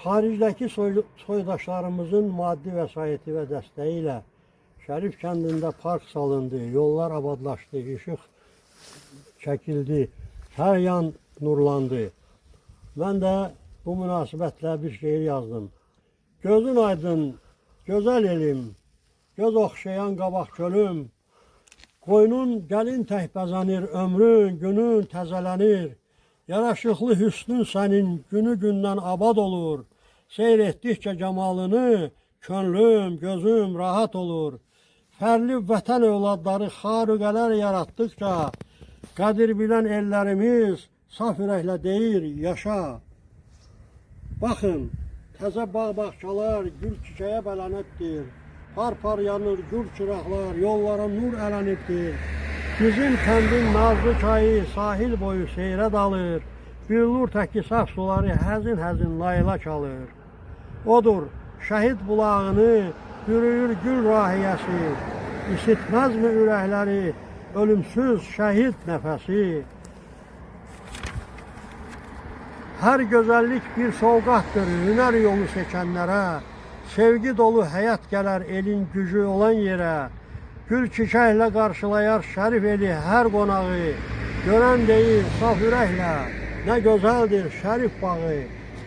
Xaricdəki soydaşlarımızın maddi vəsaiti və dəstəyi ilə Şərif kəndində park salındı, yollar abadlaşdı, işıq çəkildi, hər yan nurlandı. Mən də bu münasibətlə bir şeir yazdım. Gözün aydın, gözəl elim, göz oxşayan qabaq gölüm, qoynun gəlin tək bəzənir, ömrün, günün təzələnir. Yaraşıqlı hüsnün sənin günü gündən abad olur. Seyr etdikcə camalını, könlüm, gözüm rahat olur. Fərli vətən övladları xarüqələr yaratdıqca, qədir bilən ellərimiz saf ürəklə deyir, yaşa. Baxın, təzə bağ-bağçalar gül çiçəyə bələnətdir. Par-par yanır gül çıraqlar, yollara nur ələnibdir. Bizim kəndin nazlı çayı sahil boyu seyrə dalır. Billur təki saf suları həzin-həzin layla çalır. Odur, şəhid bulağını bürüyür gül rahiyəsi. İşitməzmi ürəkləri ölümsüz şəhid nəfəsi. Hər gözəllik bir sovqatdır hünər yolu seçənlərə. Sevgi dolu həyat gələr elin gücü olan yerə. Gül çiçəklə qarşılayar şərif eli hər qonağı. Görən deyir saf ürəklə, nə gözəldir şərif bağı.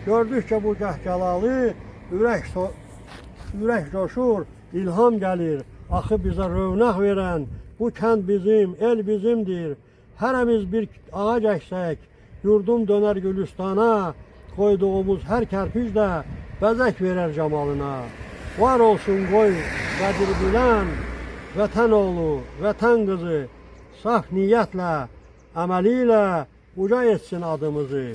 Gördükcə bu gəhgəlalı, ürək coşur, ilham gəlir. Axı bizə rövnaq verən, bu kənd bizim, el bizimdir. Hərəmiz bir ağac əksək, yurdum dönər Gülüstana. Qoyduğumuz hər kərpic də bəzək verər camalına. Var olsun qoy qədir bilən, vətən oğlu, vətən qızı, saf niyyətlə, əməli ilə uca etsin adımızı.